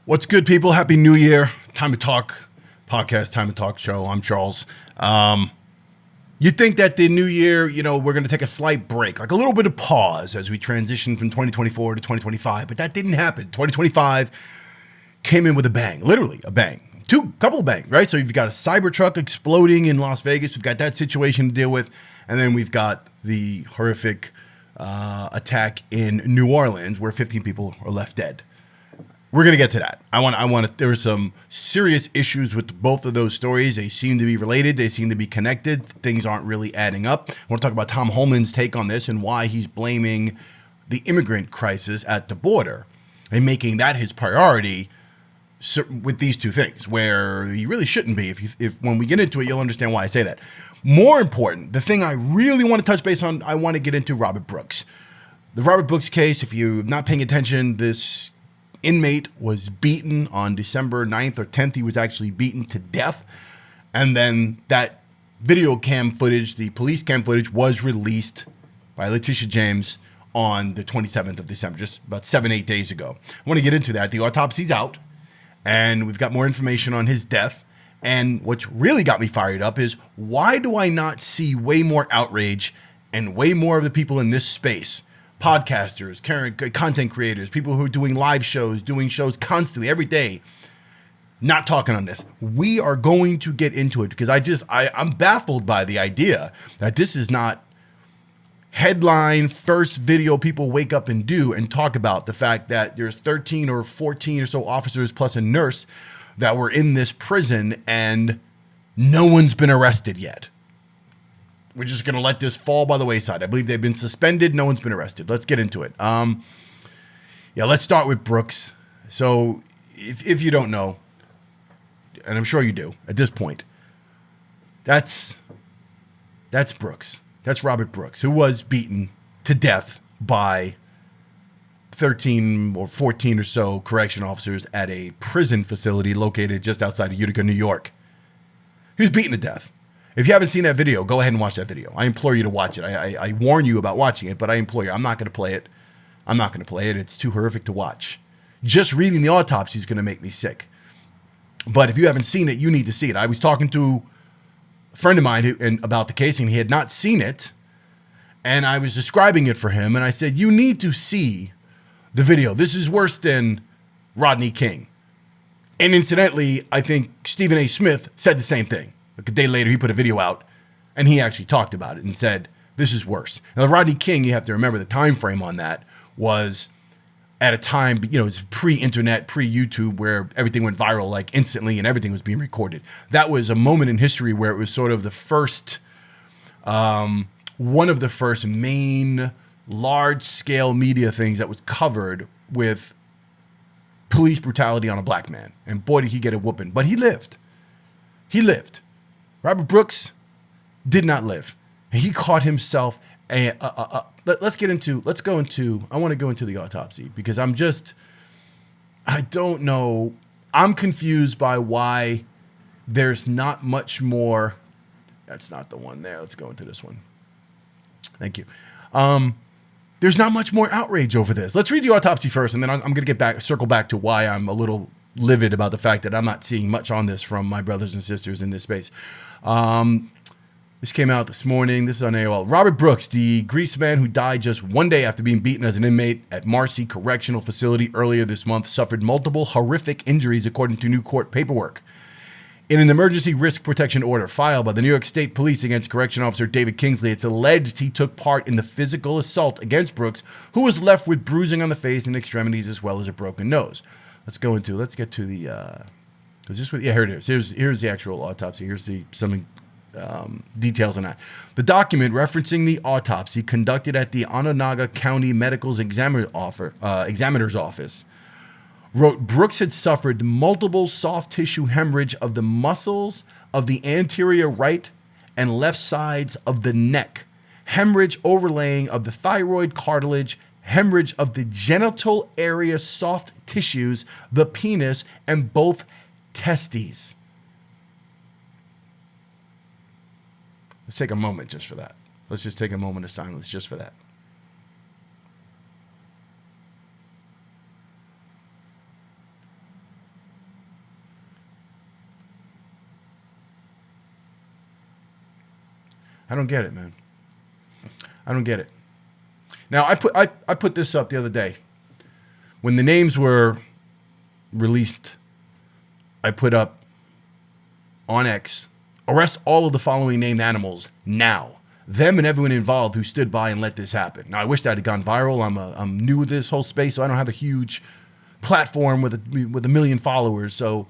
What's good, people? Happy New Year. Time to Talk podcast, Time to Talk show. I'm Charles. You think that the new year, we're going to take a slight break, like a little bit of pause as we transition from 2024 to 2025, but that didn't happen. 2025 came in with a bang, literally a bang. Couple of bangs, right? So you've got a Cybertruck exploding in Las Vegas. We've got that situation to deal with. And then we've got the horrific attack in New Orleans where 15 people are left dead. We're going to get to that. There are some serious issues with both of those stories. They seem to be related. They seem to be connected. Things aren't really adding up. I want to talk about Tom Homan's take on this and why he's blaming the immigrant crisis at the border and making that his priority with these two things, where he really shouldn't be. If when we get into it, you'll understand why I say that. More important, the thing I really want to touch base on, I want to get into Robert Brooks. The Robert Brooks case, if you're not paying attention, this inmate was beaten on December 9th or 10th. He was actually beaten to death. And then that video cam footage, the police cam footage, was released by Letitia James on the 27th of December, just about 7-8 days ago. I want to get into that. The autopsy's out, and we've got more information on his death. And what's really got me fired up is, why do I not see way more outrage and way more of the people in this space, podcasters, content creators, people who are doing live shows, doing shows constantly every day, not talking on this? We are going to get into it because I'm baffled by the idea that this is not headline first video people wake up and do and talk about the fact that there's 13 or 14 or so officers plus a nurse that were in this prison and no one's been arrested yet. We're just going to let this fall by the wayside. I believe they've been suspended. No one's been arrested. Let's get into it. Let's start with Brooks. So if you don't know, and I'm sure you do at this point, that's Brooks. That's Robert Brooks, who was beaten to death by 13 or 14 or so correction officers at a prison facility located just outside of Utica, New York. He was beaten to death. If you haven't seen that video, go ahead and watch that video. I implore you to watch it. I warn you about watching it, but I implore you. I'm not going to play it. It's too horrific to watch. Just reading the autopsy is going to make me sick. But if you haven't seen it, you need to see it. I was talking to a friend of mine about the case, and he had not seen it. And I was describing it for him, and I said, you need to see the video. This is worse than Rodney King. And incidentally, I think Stephen A. Smith said the same thing. Like a day later, he put a video out, and he actually talked about it and said, this is worse. Now, Rodney King, you have to remember the time frame on that was at a time, it's pre-internet, pre-YouTube, where everything went viral like instantly and everything was being recorded. That was a moment in history where it was sort of the first, one of the first main large-scale media things that was covered with police brutality on a black man. And boy, did he get a whooping. But he lived. Robert Brooks did not live. And he caught himself I want to go into the autopsy because I don't know. I'm confused by why there's not much more. That's not the one there. Let's go into this one. Thank you. There's not much more outrage over this. Let's read the autopsy first, and then I'm going to circle back to why I'm a little livid about the fact that I'm not seeing much on this from my brothers and sisters in this space. This came out this morning. This is on AOL. Robert Brooks, the Greece man who died just one day after being beaten as an inmate at Marcy Correctional Facility earlier this month, suffered multiple horrific injuries according to new court paperwork. In an emergency risk protection order filed by the New York State Police against Correction Officer David Kingsley, it's alleged he took part in the physical assault against Brooks, who was left with bruising on the face and extremities as well as a broken nose. Let's get to the, here it is. Here's the actual autopsy. Here's some details on that. The document referencing the autopsy conducted at the Onondaga County Medical Examiner's Office wrote Brooks had suffered multiple soft tissue hemorrhage of the muscles of the anterior right and left sides of the neck, hemorrhage overlaying of the thyroid cartilage, hemorrhage of the genital area soft tissues, the penis, and both testes. Let's take a moment just for that. Let's just take a moment of silence just for that. I don't get it, man. I don't get it. Now, I put this up the other day. When the names were released, I put up on X, arrest all of the following named animals now. Them and everyone involved who stood by and let this happen. Now, I wish that had gone viral. I'm new to this whole space, so I don't have a huge platform with a million followers, so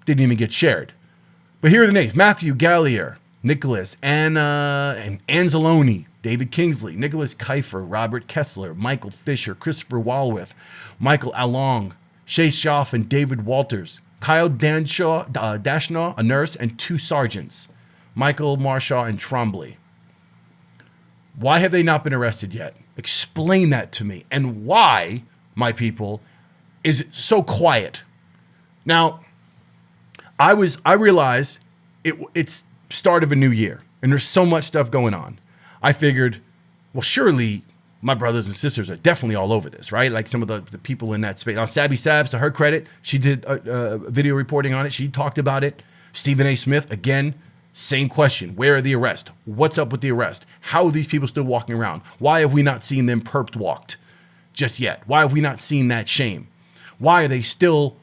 didn't even get shared. But here are the names: Matthew Gallier, Nicholas and Anzalone, David Kingsley, Nicholas Kiefer, Robert Kessler, Michael Fisher, Christopher Walworth, Michael Along, Shay Schaff, and David Walters, Kyle Dashnaw, a nurse, and 2 sergeants, Michael Marshaw and Trombley. Why have they not been arrested yet? Explain that to me. And why, my people, is it so quiet? Now, I realized it's start of a new year, and there's so much stuff going on. I figured, well, surely my brothers and sisters are definitely all over this, right? Like some of the people in that space. Now, Sabby Sabs, to her credit, she did video reporting on it. She talked about it. Stephen A. Smith, again, same question. Where are the arrests? What's up with the arrest? How are these people still walking around? Why have we not seen them perped walked just yet? Why have we not seen that shame? Why are they still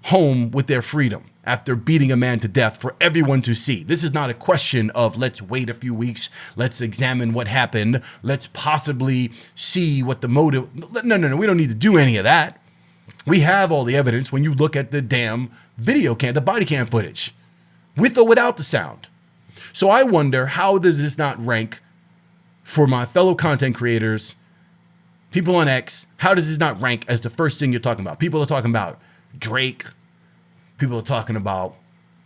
home with their freedom after beating a man to death for everyone to see? This is not a question of let's wait a few weeks, let's examine what happened, let's possibly see what the motive. No, we don't need to do any of that. We have all the evidence when you look at the damn the body cam footage, with or without the sound. So I wonder, how does this not rank for my fellow content creators, people on X? How does this not rank as the first thing you're talking about? People are talking about Drake. People are talking about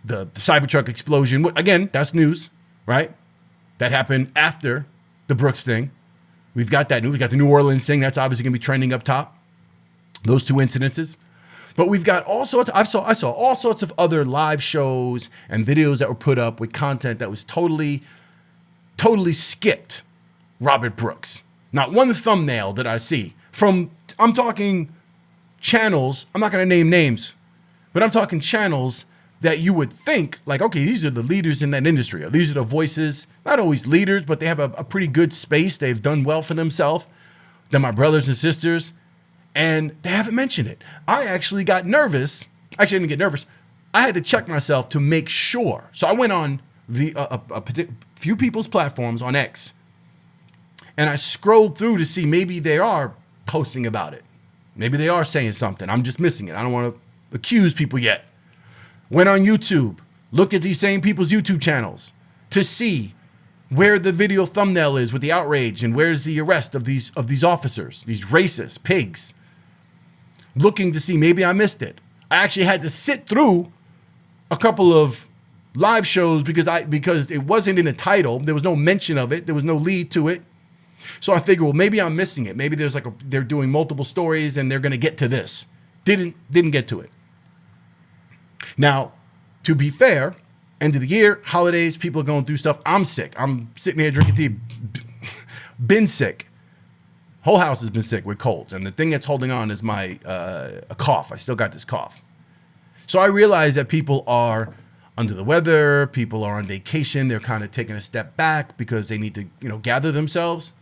the Cybertruck explosion. Again, that's news, right? That happened after the Brooks thing. We've got that news. We've got the New Orleans thing. That's obviously going to be trending up top. Those 2 incidences. But we've got all sorts. I saw all sorts of other live shows and videos that were put up with content that was totally skipped Robert Brooks. Not one thumbnail did I see from, I'm talking channels. I'm not going to name names, but I'm talking channels that you would think, like, okay, these are the leaders in that industry. Or these are the voices, not always leaders, but they have a pretty good space. They've done well for themselves. They're my brothers and sisters. And they haven't mentioned it. I actually got nervous. Actually, I didn't get nervous. I had to check myself to make sure. So I went on a few people's platforms on X, and I scrolled through to see maybe they are posting about it. Maybe they are saying something. I'm just missing it. I don't want to accuse people yet. Went on YouTube, looked at these same people's YouTube channels to see where the video thumbnail is with the outrage and where's the arrest of these officers, these racist pigs. Looking to see, maybe I missed it. I actually had to sit through a couple of live shows because it wasn't in the title. There was no mention of it. There was no lead to it. So I figured, well, maybe I'm missing it. Maybe there's they're doing multiple stories and they're going to get to this. Didn't get to it. Now, to be fair, end of the year, holidays, people are going through stuff. I'm sick. I'm sitting here drinking tea. Been sick. Whole house has been sick with colds. And the thing that's holding on is my a cough. I still got this cough. So I realize that people are under the weather. People are on vacation. They're kind of taking a step back because they need to, gather themselves.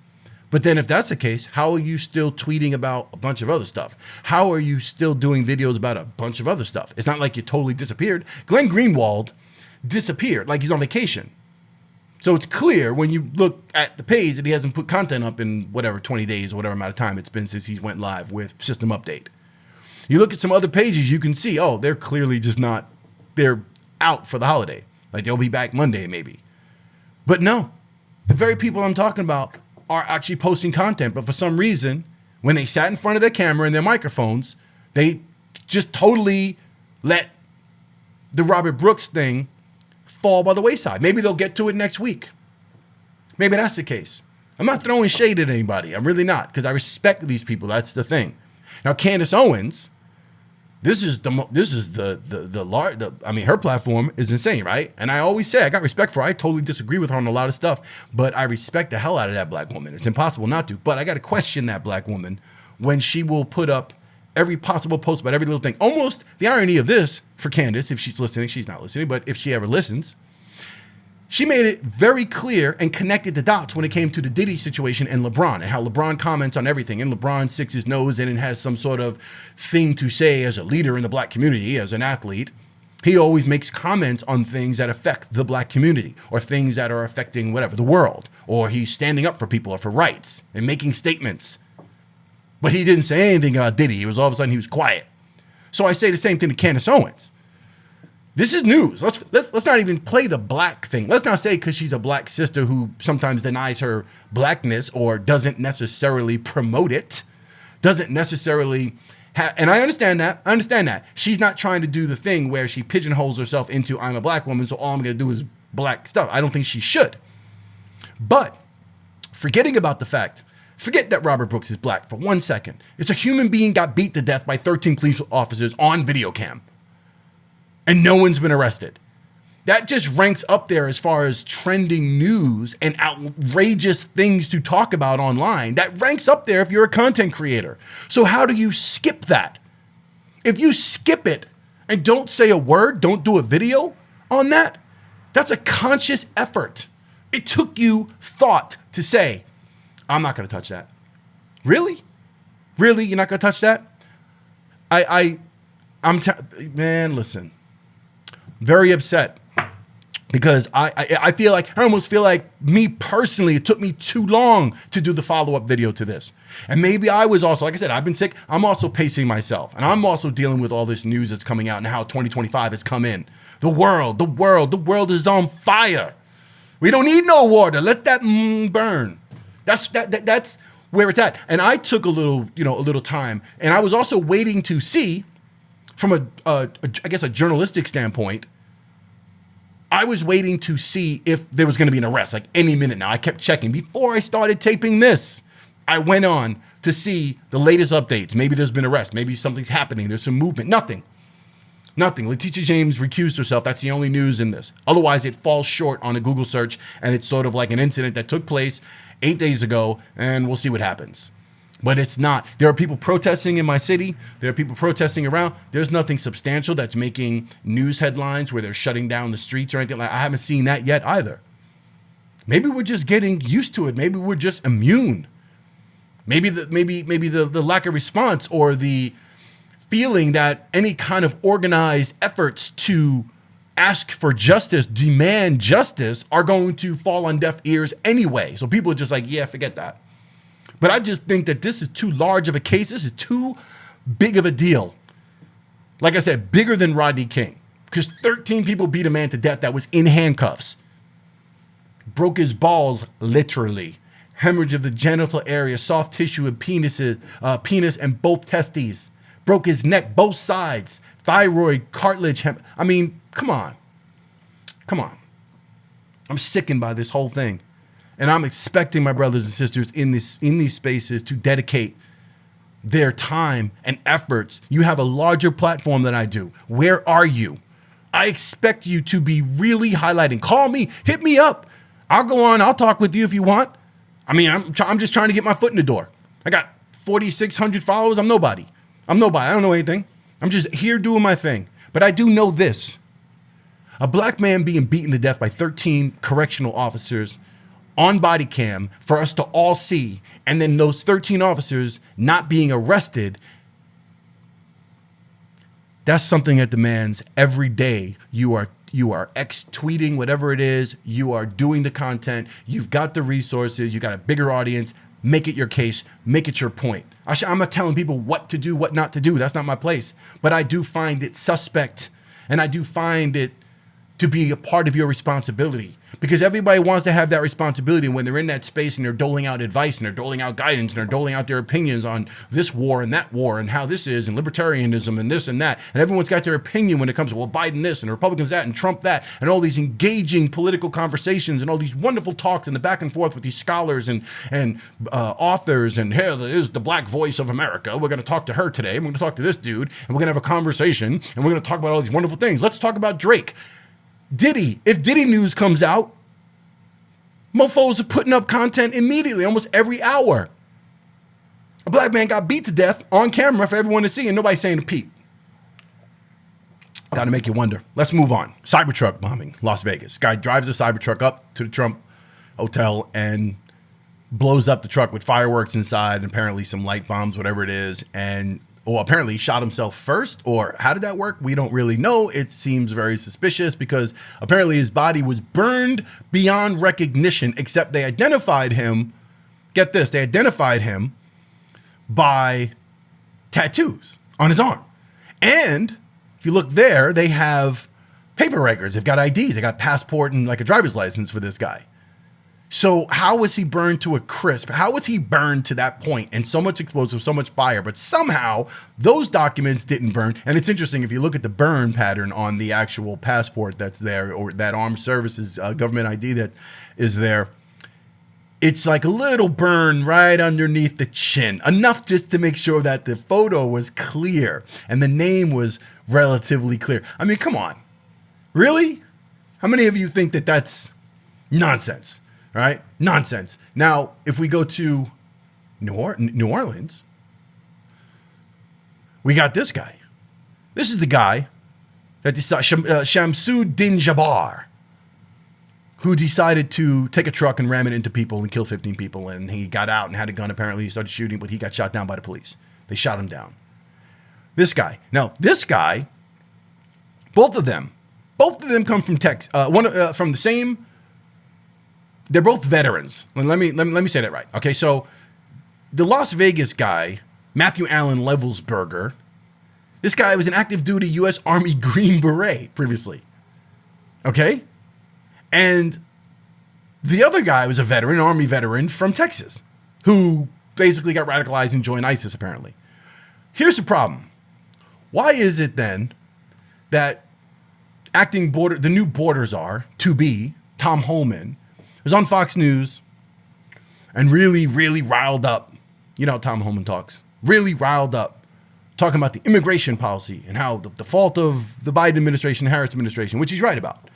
But then if that's the case, how are you still tweeting about a bunch of other stuff? How are you still doing videos about a bunch of other stuff? It's not like you totally disappeared. Glenn Greenwald disappeared, like he's on vacation. So it's clear when you look at the page that he hasn't put content up in 20 days or whatever amount of time it's been since he went live with System Update. You look at some other pages, you can see, they're clearly just not, they're out for the holiday. Like they'll be back Monday maybe. But no, the very people I'm talking about are actually posting content. But for some reason, when they sat in front of their camera and their microphones, they just totally let the Robert Brooks thing fall by the wayside. Maybe they'll get to it next week. Maybe that's the case. I'm not throwing shade at anybody. I'm really not, because I respect these people. That's the thing. Now, Candace Owens, her platform is insane, right? And I always say I got respect for her. I totally disagree with her on a lot of stuff, but I respect the hell out of that black woman. It's impossible not to. But I got to question that black woman when she will put up every possible post about every little thing. Almost the irony of this for Candace, if she's listening, she's not listening, but if she ever listens, She made it very clear and connected the dots when it came to the Diddy situation and LeBron, and how LeBron comments on everything. And LeBron sticks his nose in and has some sort of thing to say as a leader in the black community, as an athlete. He always makes comments on things that affect the black community, or things that are affecting whatever, the world, or he's standing up for people or for rights and making statements. But he didn't say anything about Diddy. He was all of a sudden, he was quiet. So I say the same thing to Candace Owens. This is news. Let's not even play the black thing. Let's not say because she's a black sister who sometimes denies her blackness or doesn't necessarily promote it, doesn't necessarily have, and I understand that. She's not trying to do the thing where she pigeonholes herself into, I'm a black woman, so all I'm going to do is black stuff. I don't think she should. But forget that Robert Brooks is black for 1 second. It's a human being got beat to death by 13 police officers on video cam. And no one's been arrested. That just ranks up there as far as trending news and outrageous things to talk about online. That ranks up there if you're a content creator. So how do you skip that? If you skip it and don't say a word, don't do a video on that, that's a conscious effort. It took you thought to say, I'm not going to touch that. Really? Really? You're not going to touch that? Man, listen. Very upset because I feel like, I almost feel like me personally, it took me too long to do the follow-up video to this. And maybe I was also, like I said, I've been sick. I'm also pacing myself, and I'm also dealing with all this news that's coming out and how 2025 has come in. The world is on fire. We don't need no water. Let that burn. That's where it's at. And I took a little time, and I was also waiting to see, from I guess a journalistic standpoint, I was waiting to see if there was going to be an arrest, like any minute now. I kept checking. Before I started taping this, I went on to see the latest updates. Maybe there's been arrest. Maybe something's happening. There's some movement. Nothing. Letitia James recused herself. That's the only news in this. Otherwise, it falls short on a Google search, and it's sort of like an incident that took place 8 days ago, and we'll see what happens. But it's not. There are people protesting in my city. There are people protesting around. There's nothing substantial that's making news headlines where they're shutting down the streets or anything like that. I haven't seen that yet either. Maybe we're just getting used to it. Maybe we're just immune. Maybe the lack of response, or the feeling that any kind of organized efforts to ask for justice, demand justice, are going to fall on deaf ears anyway. So people are just like, yeah, forget that. But I just think that this is too large of a case. This is too big of a deal. Like I said, bigger than Rodney King, because 13 people beat a man to death that was in handcuffs. Broke his balls, literally. Hemorrhage of the genital area, soft tissue and penis and both testes. Broke his neck, both sides. Thyroid, cartilage. I mean, come on. I'm sickened by this whole thing. And I'm expecting my brothers and sisters in these spaces to dedicate their time and efforts. You have a larger platform than I do. Where are you? I expect you to be really highlighting. Call me, hit me up. I'll go on. I'll talk with you if you want. I mean, I'm just trying to get my foot in the door. I got 4,600 followers. I'm nobody. I don't know anything. I'm just here doing my thing. But I do know this. A black man being beaten to death by 13 correctional officers on body cam for us to all see, and then those 13 officers not being arrested, that's something that demands every day you are tweeting whatever it is, you are doing the content, you've got the resources, you got a bigger audience, make it your case, make it your point. I'm not telling people what to do, what not to do. That's not my place. But I do find it suspect, and I do find it to be a part of your responsibility, because everybody wants to have that responsibility when they're in that space and they're doling out advice and they're doling out guidance and they're doling out their opinions on this war and that war and how this is and libertarianism and this and that. And everyone's got their opinion when it comes to, well, Biden this and Republicans that and Trump that, and all these engaging political conversations and all these wonderful talks and the back and forth with these scholars and authors. And here is the black voice of America. We're going to talk to her today. And we're going to talk to this dude, and we're going to have a conversation, and we're going to talk about all these wonderful things. Let's talk about Drake. Diddy, if Diddy news comes out, mofos are putting up content immediately, almost every hour. A black man got beat to death on camera for everyone to see, and nobody's saying a peep. Got to make you wonder. Let's move on. Cybertruck bombing, Las Vegas. Guy drives a Cybertruck up to the Trump hotel and blows up the truck with fireworks inside and apparently some light bombs, whatever it is. And apparently he shot himself first, or how did that work? We don't really know. It seems very suspicious because apparently his body was burned beyond recognition, except they identified him. Get this, they identified him by tattoos on his arm. And if you look there, they have paper records. They've got IDs. They got passport and like a driver's license for this guy. So how was he burned to a crisp? How was he burned to that point and so much explosive, so much fire, but somehow those documents didn't burn? And it's interesting if you look at the burn pattern on the actual passport that's there, or that armed services government ID that is there, it's like a little burn right underneath the chin, enough just to make sure that the photo was clear and the name was relatively clear. I mean, come on. Really? How many of you think that that's nonsense? All right? Nonsense. Now, if we go to New Orleans, we got this guy. This is the guy that decided, Shamsuddin Jabbar, who decided to take a truck and ram it into people and kill 15 people. And he got out and had a gun. Apparently, he started shooting, but he got shot down by the police. They shot him down. This guy. Now, this guy, both of them come from Texas. From the same. They're both veterans. Let me say that right. Okay, so the Las Vegas guy, Matthew Allen Levelsberger, this guy was an active duty U.S. Army Green Beret previously. Okay? And the other guy was a veteran, Army veteran from Texas, who basically got radicalized and joined ISIS, apparently. Here's the problem. Why is it then that the new border czar, to be, Tom Homan, was on Fox News and really, really riled up? You know how Tom Homan talks. Really riled up, talking about the immigration policy and how the fault of the Biden administration, Harris administration, which he's right about.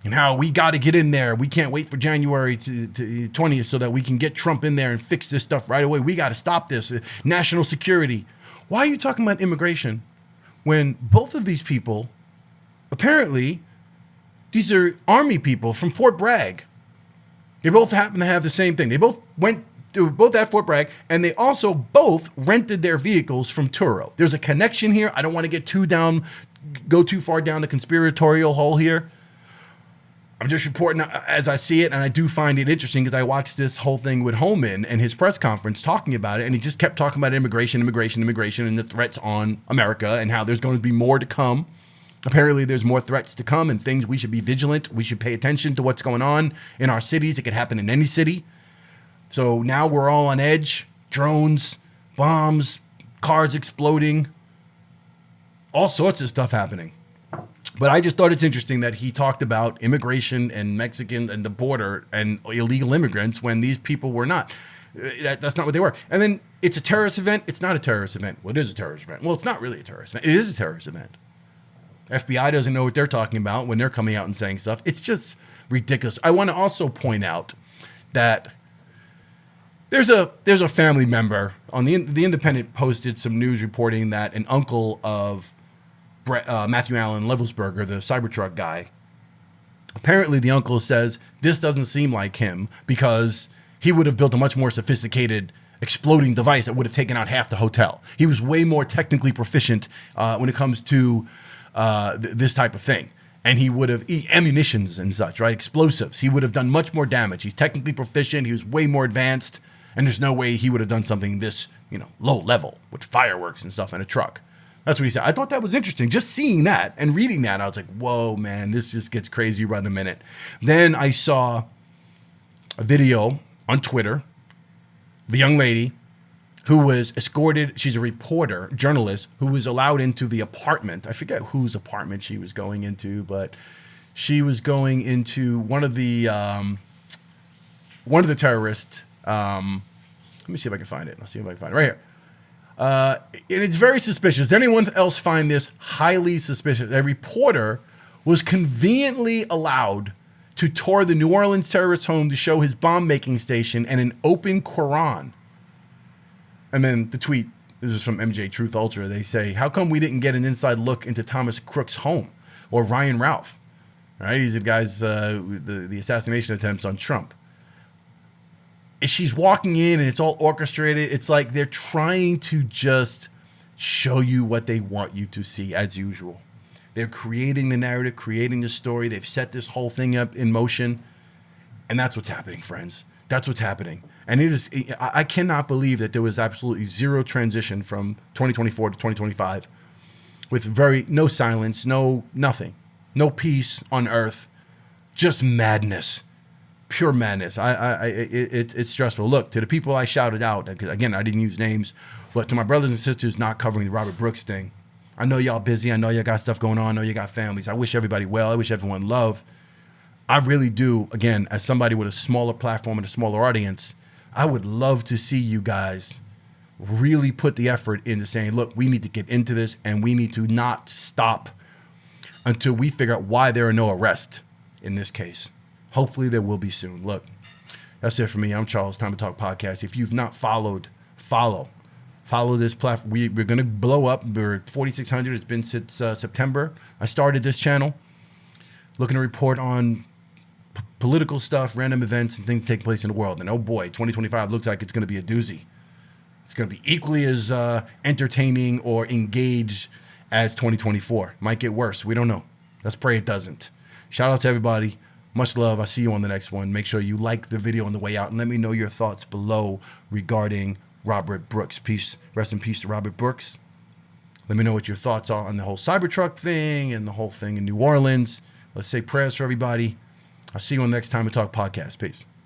And how we got to get in there. We can't wait for January to 20th so that we can get Trump in there and fix this stuff right away. We got to stop this. National security. Why are you talking about immigration when both of these people, apparently, these are Army people from Fort Bragg. They both happen to have the same thing. They both at Fort Bragg, and they also both rented their vehicles from Turo. There's a connection here. I don't want to go too far down the conspiratorial hole here. I'm just reporting as I see it, and I do find it interesting because I watched this whole thing with Homan and his press conference talking about it, and he just kept talking about immigration, and the threats on America and how there's going to be more to come. Apparently, there's more threats to come and things we should be vigilant. We should pay attention to what's going on in our cities. It could happen in any city. So now we're all on edge. Drones, bombs, cars exploding, all sorts of stuff happening. But I just thought it's interesting that he talked about immigration and Mexican and the border and illegal immigrants when these people were not. That's not what they were. And then it's a terrorist event. It's not a terrorist event. Well, it is a terrorist event. Well, it's not really a terrorist event. It is a terrorist event. FBI doesn't know what they're talking about when they're coming out and saying stuff. It's just ridiculous. I want to also point out that there's a family member on the Independent posted some news reporting that an uncle of Matthew Allen Levelsberger, the Cybertruck guy, apparently the uncle says this doesn't seem like him because he would have built a much more sophisticated exploding device that would have taken out half the hotel. He was way more technically proficient when it comes to this type of thing. And he would have ammunitions and such, right? Explosives. He would have done much more damage. He's technically proficient. He was way more advanced. And there's no way he would have done something this, low level with fireworks and stuff in a truck. That's what he said. I thought that was interesting. Just seeing that and reading that, I was like, whoa, man, this just gets crazy by the minute. Then I saw a video on Twitter of a young lady who was escorted. She's a reporter, journalist, who was allowed into the apartment. I forget whose apartment she was going into, but she was going into one of the terrorists. Let me see if I can find it. I'll see if I can find it right here. And it's very suspicious. Does anyone else find this highly suspicious? A reporter was conveniently allowed to tour the New Orleans terrorist home to show his bomb-making station and an open Quran. And then the tweet This is from MJ Truth Ultra. They say, how come we didn't get an inside look into Thomas Crook's home or Ryan Ralph? All right, these are the guys, the assassination attempts on Trump. And she's walking in and it's all orchestrated. It's like they're trying to just show you what they want you to see as usual. They're creating the narrative, creating the story. They've set this whole thing up in motion. And that's what's happening, friends. That's what's happening. And I cannot believe that there was absolutely zero transition from 2024 to 2025 with no silence, nothing, no peace on earth, just madness, pure madness. It's stressful. Look, to the people I shouted out, because again, I didn't use names, but to my brothers and sisters not covering the Robert Brooks thing, I know y'all busy. I know y'all got stuff going on. I know you got families. I wish everybody well. I wish everyone love. I really do. Again, as somebody with a smaller platform and a smaller audience, I would love to see you guys really put the effort into saying, look, we need to get into this and we need to not stop until we figure out why there are no arrests in this case. Hopefully there will be soon. Look, that's it for me. I'm Charles, Time to Talk Podcast. If you've not followed, follow this platform. We're going to blow up. We're at 4,600. It's been since September. I started this channel looking to report on political stuff, random events, and things taking place in the world. And oh boy, 2025 looks like it's going to be a doozy. It's going to be equally as entertaining or engaged as 2024. Might get worse. We don't know. Let's pray it doesn't. Shout out to everybody. Much love. I'll see you on the next one. Make sure you like the video on the way out and let me know your thoughts below regarding Robert Brooks. Peace. Rest in peace to Robert Brooks. Let me know what your thoughts are on the whole Cybertruck thing and the whole thing in New Orleans. Let's say prayers for everybody. I'll see you on the next Time to Talk podcast. Peace.